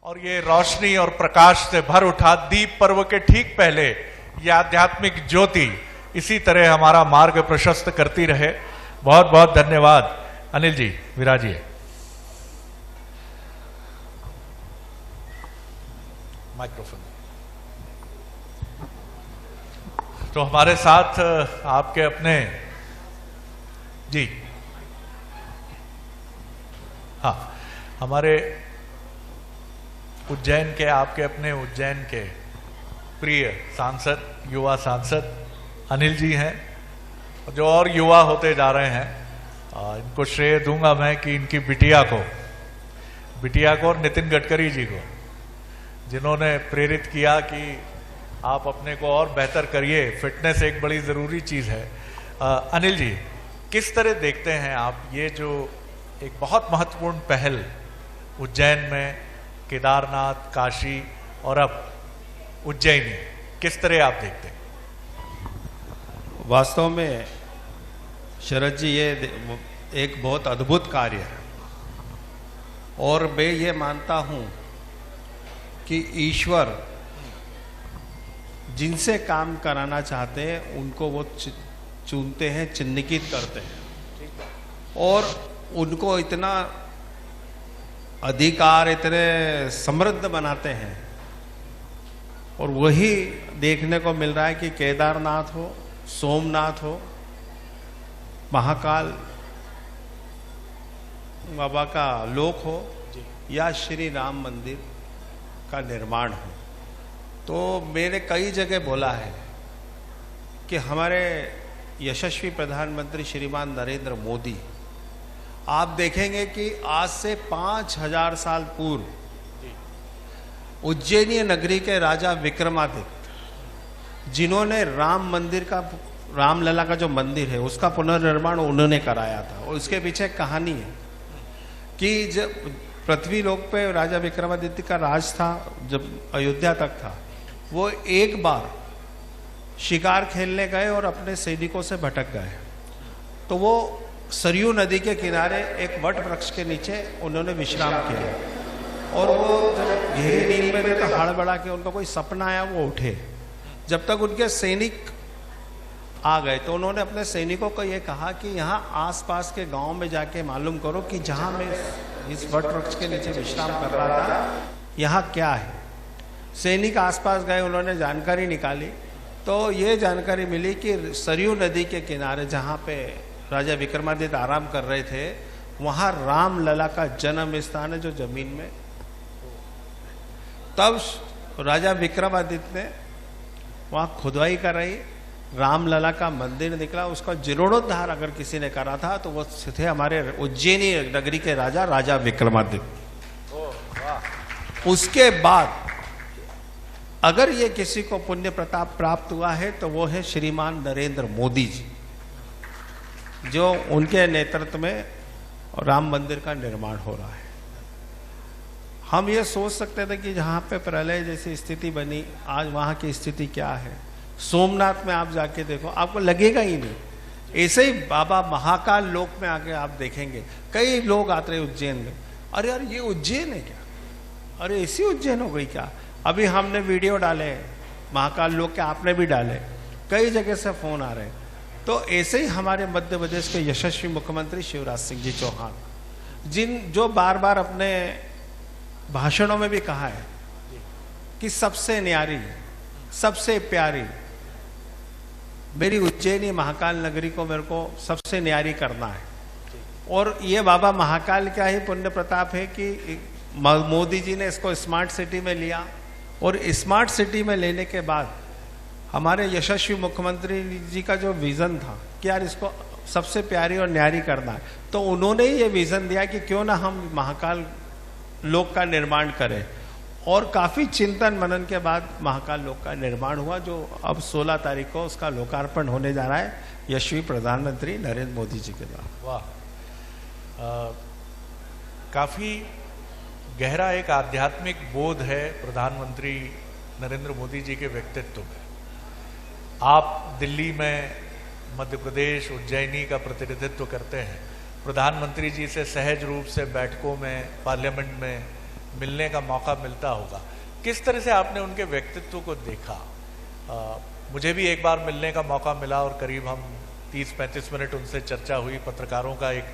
और ये रोशनी और प्रकाश से भर उठा दीप पर्व के ठीक पहले ये आध्यात्मिक ज्योति इसी तरह हमारा मार्ग प्रशस्त करती रहे। बहुत बहुत धन्यवाद। अनिल जी विराजिए। माइक्रोफोन। तो हमारे साथ आपके अपने जी हाँ हमारे उज्जैन के आपके अपने उज्जैन के प्रिय सांसद युवा सांसद अनिल जी हैं, जो और युवा होते जा रहे हैं। इनको श्रेय दूंगा मैं कि इनकी बिटिया को नितिन गडकरी जी को, जिन्होंने प्रेरित किया कि आप अपने को और बेहतर करिए। फिटनेस एक बड़ी ज़रूरी चीज़ है। अनिल जी, किस तरह देखते हैं आप ये जो एक बहुत महत्वपूर्ण पहल उज्जैन में, केदारनाथ, काशी और अब उज्जैनी, किस तरह आप देखते हैं? वास्तव में शरद जी ये एक बहुत अद्भुत कार्य है और मैं ये मानता हूँ कि ईश्वर जिनसे काम कराना चाहते हैं उनको वो चुनते हैं, चिन्हित करते हैं और उनको इतना अधिकार, इतने समृद्ध बनाते हैं। और वही देखने को मिल रहा है कि केदारनाथ हो, सोमनाथ हो, महाकाल बाबा का लोक हो या श्री राम मंदिर का निर्माण हो। तो मैंने कई जगह बोला है कि हमारे यशस्वी प्रधानमंत्री श्रीमान नरेंद्र मोदी, आप देखेंगे कि आज से 5000 साल पूर्व उज्जैनी नगरी के राजा विक्रमादित्य, जिन्होंने राम मंदिर का, रामलला का जो मंदिर है उसका पुनर्निर्माण उन्होंने कराया था। और उसके पीछे कहानी है कि जब पृथ्वी लोक पे राजा विक्रमादित्य का राज था, जब अयोध्या तक था, वो एक बार शिकार खेलने गए और अपने सैनिकों से भटक गए। तो वो सरयू नदी के किनारे एक वट वृक्ष के नीचे उन्होंने विश्राम किया और वो जब गहरी नींद में थे तो हड़बड़ा के उनको कोई सपना आया, वो उठे। जब तक उनके सैनिक आ गए तो उन्होंने अपने सैनिकों को ये कहा कि यहाँ आसपास के गांव में जाके मालूम करो कि जहाँ मैं इस वट वृक्ष के नीचे विश्राम कर रहा था यहाँ क्या है। सैनिक आसपास गए, उन्होंने जानकारी निकाली तो ये जानकारी मिली कि सरयू नदी के किनारे जहाँ पे राजा विक्रमादित्य आराम कर रहे थे, वहाँ रामलला का जन्म स्थान है, जो जमीन में। तब राजा विक्रमादित्य ने वहाँ खुदाई कराई, रामलला का मंदिर निकला। उसका जीर्णोद्धार अगर किसी ने करा था तो वो थे हमारे उज्जैनी नगरी के राजा विक्रमादित्य। उसके बाद अगर ये किसी को पुण्य प्रताप प्राप्त हुआ है तो वो है श्रीमान नरेंद्र मोदी जी, जो उनके नेतृत्व में राम मंदिर का निर्माण हो रहा है। हम ये सोच सकते थे कि जहाँ पे प्रलय जैसी स्थिति बनी, आज वहाँ की स्थिति क्या है। सोमनाथ में आप जाके देखो, आपको लगेगा ही नहीं। ऐसे ही बाबा महाकाल लोक में आके आप देखेंगे, कई लोग आते हैं उज्जैन में, अरे यार ये उज्जैन है क्या, अरे ऐसी उज्जैन हो गई क्या। अभी हमने वीडियो डाले महाकाल लोक के, आपने भी डाले, कई जगह से फोन आ रहे हैं। तो ऐसे ही हमारे मध्य प्रदेश के यशस्वी मुख्यमंत्री शिवराज सिंह जी चौहान, जो बार बार अपने भाषणों में भी कहा है कि सबसे न्यारी, सबसे प्यारी मेरी उज्जैनी महाकाल नगरी को मेरे को सबसे न्यारी करना है। और ये बाबा महाकाल क्या ही पुण्य प्रताप है कि मोदी जी ने इसको स्मार्ट सिटी में लिया और स्मार्ट सिटी में लेने के बाद हमारे यशस्वी मुख्यमंत्री जी का जो विजन था कि यार इसको सबसे प्यारी और न्यारी करना है, तो उन्होंने ही ये विजन दिया कि क्यों ना हम महाकाल लोक का निर्माण करें। और काफ़ी चिंतन मनन के बाद महाकाल लोक का निर्माण हुआ, जो अब 16 तारीख को उसका लोकार्पण होने जा रहा है यशस्वी प्रधानमंत्री नरेंद्र मोदी जी के द्वारा। वाह, काफ़ी गहरा एक आध्यात्मिक बोध है प्रधानमंत्री नरेंद्र मोदी जी के व्यक्तित्व में। आप दिल्ली में मध्य प्रदेश उज्जैनी का प्रतिनिधित्व करते हैं, प्रधानमंत्री जी से सहज रूप से बैठकों में, पार्लियामेंट में मिलने का मौका मिलता होगा, किस तरह से आपने उनके व्यक्तित्व को देखा? मुझे भी एक बार मिलने का मौका मिला और करीब हम 30-35 मिनट उनसे चर्चा हुई। पत्रकारों का एक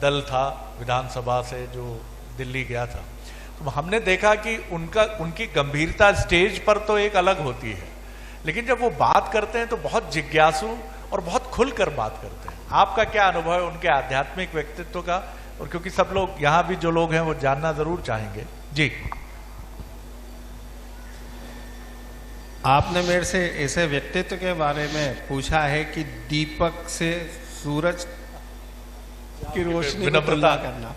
दल था विधानसभा से जो दिल्ली गया था, तो हमने देखा कि उनकी गंभीरता स्टेज पर तो एक अलग होती है, लेकिन जब वो बात करते हैं तो बहुत जिज्ञासु और बहुत खुलकर बात करते हैं। आपका क्या अनुभव है उनके आध्यात्मिक व्यक्तित्व का? और क्योंकि सब लोग यहाँ भी जो लोग हैं वो जानना जरूर चाहेंगे। जी, आपने मेरे से ऐसे व्यक्तित्व के बारे में पूछा है कि दीपक से सूरज की रोशनी में तुलना करना,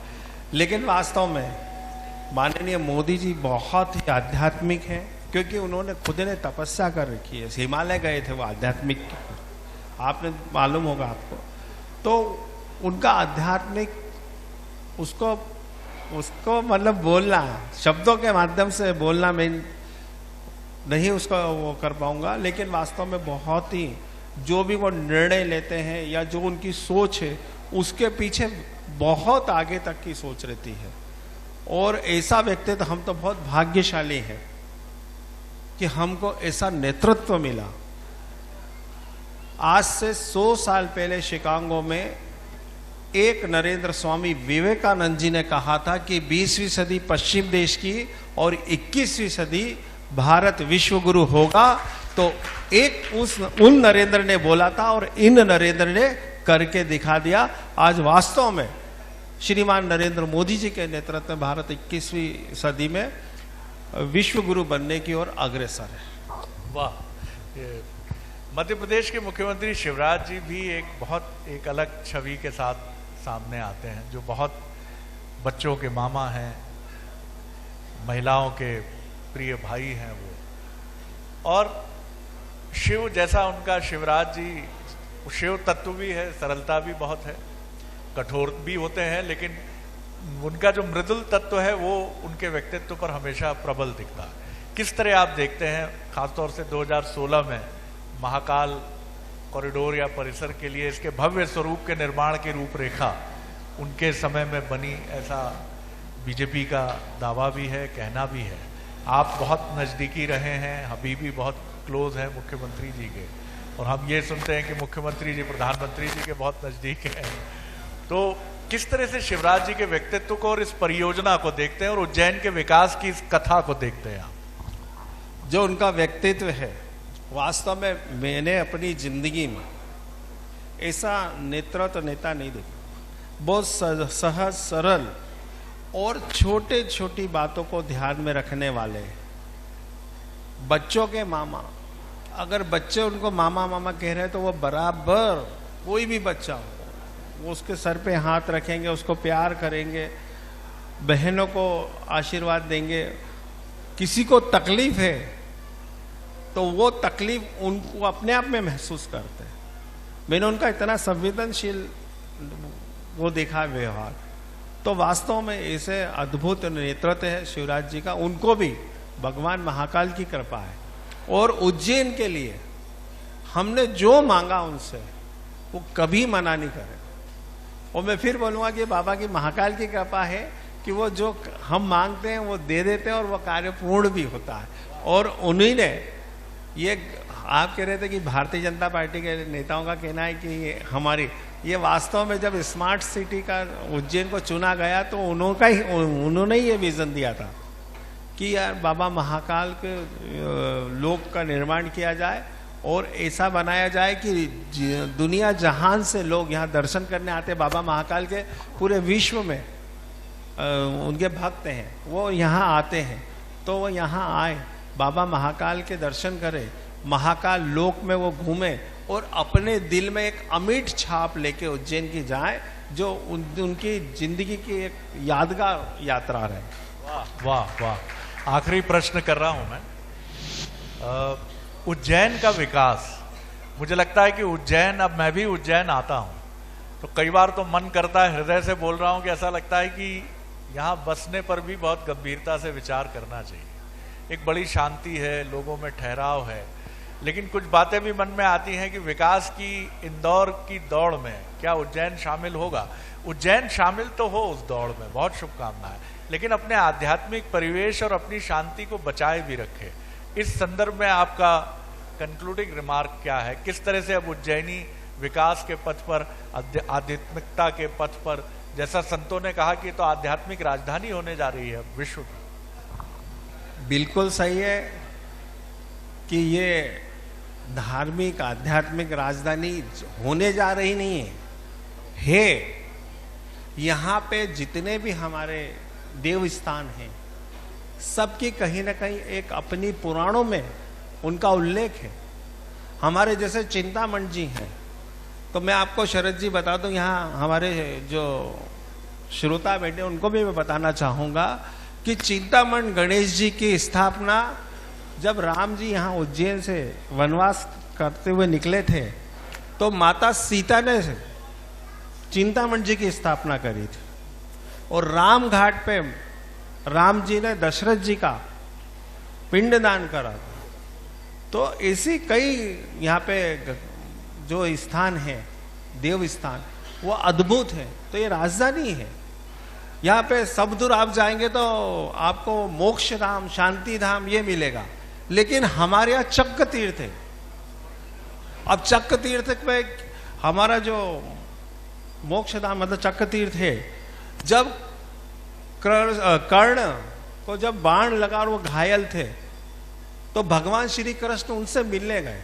लेकिन वास्तव में माननीय मोदी जी बहुत ही आध्यात्मिक हैं, क्योंकि उन्होंने खुद ने तपस्या कर रखी है। हिमालय गए थे वो आध्यात्मिक, आपने मालूम होगा आपको। तो उनका आध्यात्मिक उसको मतलब बोलना, शब्दों के माध्यम से बोलना मैं नहीं उसका वो कर पाऊंगा, लेकिन वास्तव में बहुत ही जो भी वो निर्णय लेते हैं या जो उनकी सोच है उसके पीछे बहुत आगे तक की सोच रहती है। और ऐसा व्यक्ति तो हम तो बहुत भाग्यशाली हैं कि हमको ऐसा नेतृत्व मिला। आज से 100 साल पहले शिकागो में एक नरेंद्र स्वामी विवेकानंद जी ने कहा था कि 20वीं सदी पश्चिम देश की और 21वीं सदी भारत विश्व गुरु होगा। तो एक उन नरेंद्र ने बोला था और इन नरेंद्र ने करके दिखा दिया। आज वास्तव में श्रीमान नरेंद्र मोदी जी के नेतृत्व में भारत 21वीं सदी में विश्व गुरु बनने की ओर अग्रसर है। वाह! मध्य प्रदेश के मुख्यमंत्री शिवराज जी भी एक अलग छवि के साथ सामने आते हैं, जो बहुत बच्चों के मामा हैं, महिलाओं के प्रिय भाई हैं वो। और शिव जैसा उनका शिवराज जी, शिव तत्व भी है, सरलता भी बहुत है, कठोर भी होते हैं, लेकिन उनका जो मृदुल तत्व है वो उनके व्यक्तित्व पर हमेशा प्रबल दिखता है। किस तरह आप देखते हैं खासतौर से 2016 में महाकाल कॉरिडोर या परिसर के लिए इसके भव्य स्वरूप के निर्माण की रूपरेखा उनके समय में बनी, ऐसा बीजेपी का दावा भी है, कहना भी है। आप बहुत नज़दीकी रहे हैं, अभी भी बहुत क्लोज हैं मुख्यमंत्री जी के, और हम ये सुनते हैं कि मुख्यमंत्री जी प्रधानमंत्री जी के बहुत नज़दीक हैं। तो किस तरह से शिवराज जी के व्यक्तित्व को और इस परियोजना को देखते हैं और उज्जैन के विकास की इस कथा को देखते हैं आप? जो उनका व्यक्तित्व है, वास्तव में मैंने अपनी जिंदगी में ऐसा नेतृत्व नेता नहीं देखा। बहुत सहज सरल और छोटे छोटी बातों को ध्यान में रखने वाले, बच्चों के मामा। अगर बच्चे उनको मामा मामा कह रहे हैं तो वो बराबर, कोई भी बच्चा हो वो उसके सर पे हाथ रखेंगे, उसको प्यार करेंगे, बहनों को आशीर्वाद देंगे। किसी को तकलीफ है तो वो तकलीफ उनको अपने आप में महसूस करते हैं। मैंने उनका इतना संवेदनशील वो देखा व्यवहार। तो वास्तव में ऐसे अद्भुत नेतृत्व है शिवराज जी का। उनको भी भगवान महाकाल की कृपा है, और उज्जैन के लिए हमने जो मांगा उनसे वो कभी मना नहीं करे। और मैं फिर बोलूँगा कि बाबा की महाकाल की कृपा है कि वो जो हम मांगते हैं वो दे देते हैं और वो कार्य पूर्ण भी होता है। और उन्हीं ने ये, आप कह रहे थे कि भारतीय जनता पार्टी के नेताओं का कहना है कि हमारी, ये वास्तव में जब स्मार्ट सिटी का उज्जैन को चुना गया तो उन्होंने ही ये विजन दिया था कि यार बाबा महाकाल के लोक का निर्माण किया जाए और ऐसा बनाया जाए कि दुनिया जहान से लोग यहाँ दर्शन करने आते हैं। बाबा महाकाल के पूरे विश्व में उनके भक्त हैं, वो यहाँ आते हैं, तो वो यहाँ आए, बाबा महाकाल के दर्शन करें, महाकाल लोक में वो घूमें और अपने दिल में एक अमिट छाप लेके उज्जैन की जाए, जो उनकी जिंदगी की एक यादगार यात्रा रहे। वाह वाह वाह! आखिरी प्रश्न कर रहा हूं मैं। उज्जैन का विकास, मुझे लगता है कि उज्जैन, अब मैं भी उज्जैन आता हूं तो कई बार तो मन करता है, हृदय से बोल रहा हूं कि ऐसा लगता है कि यहाँ बसने पर भी बहुत गंभीरता से विचार करना चाहिए। एक बड़ी शांति है, लोगों में ठहराव है, लेकिन कुछ बातें भी मन में आती हैं कि विकास की इंदौर की दौड़ में क्या उज्जैन शामिल होगा? उज्जैन शामिल तो हो उस दौड़ में, बहुत शुभकामनाएं। लेकिन अपने आध्यात्मिक परिवेश और अपनी शांति को बचाए भी रखे। इस संदर्भ में आपका कंक्लूडिंग रिमार्क क्या है? किस तरह से अब उज्जैनी विकास के पथ पर, आध्यात्मिकता के पथ पर, जैसा संतों ने कहा कि तो आध्यात्मिक राजधानी होने जा रही है विश्व की। बिल्कुल सही है कि ये धार्मिक आध्यात्मिक राजधानी होने जा रही नहीं है। यहाँ पे जितने भी हमारे देव स्थान हैं, सबकी कहीं ना कहीं एक अपनी पुराणों में उनका उल्लेख है। हमारे जैसे चिंतामण जी हैं, तो मैं आपको शरद जी बता दूं, यहाँ हमारे जो श्रोता बैठे उनको भी मैं बताना चाहूंगा कि चिंतामण गणेश जी की स्थापना जब राम जी यहाँ उज्जैन से वनवास करते हुए निकले थे, तो माता सीता ने चिंतामण जी की स्थापना करी थी। और राम घाट पे राम जी ने दशरथ जी का पिंडदान करा। तो ऐसी कई यहाँ पे जो स्थान है, देव स्थान, वो अद्भुत है। तो ये राजधानी है। यहाँ पे सब दूर आप जाएंगे तो आपको मोक्ष धाम, शांति धाम ये मिलेगा, लेकिन हमारे यहाँ चक्र तीर्थ है। अब चक्र तीर्थ में हमारा जो मोक्ष धाम मतलब चक्र तीर्थ है, जब कर्ण को जब बाण लगा और वो घायल थे, तो भगवान श्री कृष्ण उनसे मिलने गए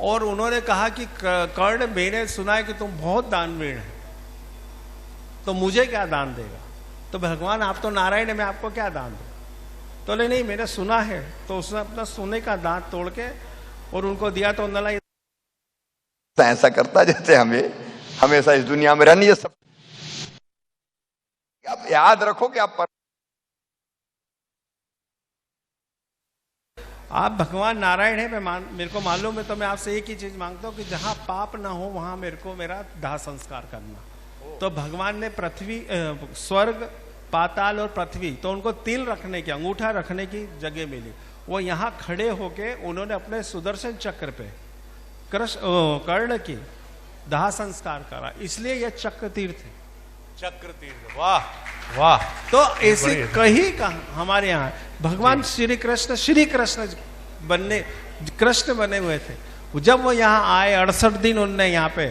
और उन्होंने कहा कि कर्ण, मैंने सुना है कि तुम बहुत दानवीर है, तो मुझे क्या दान देगा? तो भगवान आप तो नारायण है, मैं आपको क्या दान दूं? तो नहीं, मैंने सुना है। तो उसने अपना सोने का दांत तोड़ के और उनको दिया। तो उन्होंने ऐसा करता जैसे हमें हमेशा इस दुनिया में रहनी है। सब आप याद रखो कि आप भगवान नारायण है, मेरे को मालूम है। तो मैं आपसे एक ही चीज मांगता हूं कि जहां पाप ना हो वहां मेरे को मेरा दाह संस्कार करना। तो भगवान ने पृथ्वी, स्वर्ग, पाताल और पृथ्वी, तो उनको तिल रखने की, अंगूठा रखने की जगह मिली। वो यहाँ खड़े होके उन्होंने अपने सुदर्शन चक्र पे कर्ण की दाह संस्कार करा, इसलिए यह चक्र तीर्थ है। चक्र तीर्थ, वाह वाह। तो ऐसे कहीं का हमारे यहाँ भगवान श्री कृष्ण बनने, कृष्ण बने हुए थे। जब वो यहाँ आए 68 दिन उनने यहाँ पे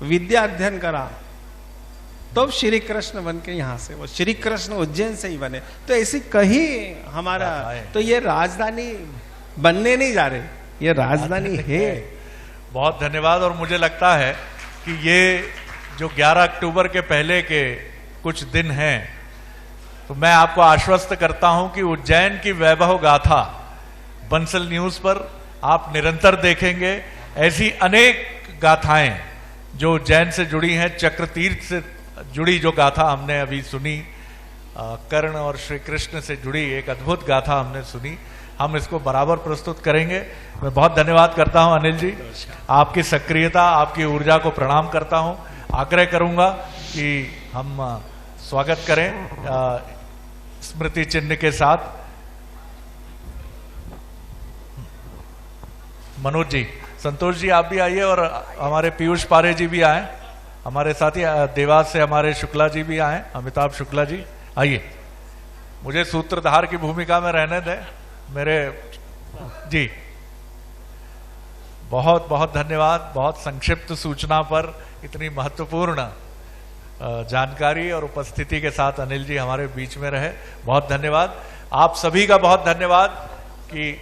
विद्या अध्ययन करा, तो श्री कृष्ण बन के यहाँ से, वो श्री कृष्ण उज्जैन से ही बने। तो ऐसी कहीं हमारा, तो ये राजधानी बनने नहीं जा रही, ये राजधानी है। बहुत धन्यवाद। और मुझे लगता है कि ये जो 11 अक्टूबर के पहले के कुछ दिन हैं, तो मैं आपको आश्वस्त करता हूं कि उज्जैन की वैभव गाथा बंसल न्यूज पर आप निरंतर देखेंगे। ऐसी अनेक गाथाएं जो उज्जैन से जुड़ी हैं, चक्र तीर्थ से जुड़ी जो गाथा हमने अभी सुनी, कर्ण और श्री कृष्ण से जुड़ी एक अद्भुत गाथा हमने सुनी, हम इसको बराबर प्रस्तुत करेंगे। मैं बहुत धन्यवाद करता हूं अनिल जी, आपकी सक्रियता, आपकी ऊर्जा को प्रणाम करता हूं। आग्रह करूंगा कि हम स्वागत करें स्मृति चिन्ह के साथ। मनोज जी, संतोष जी आप भी आइए, और हमारे पीयूष पारे जी भी आए, हमारे साथी देवास से हमारे शुक्ला जी भी आए, अमिताभ शुक्ला जी आइए। मुझे सूत्रधार की भूमिका में रहने दें मेरे जी। बहुत बहुत धन्यवाद। बहुत संक्षिप्त सूचना पर इतनी महत्वपूर्ण जानकारी और उपस्थिति के साथ अनिल जी हमारे बीच में रहे। बहुत धन्यवाद। आप सभी का बहुत धन्यवाद कि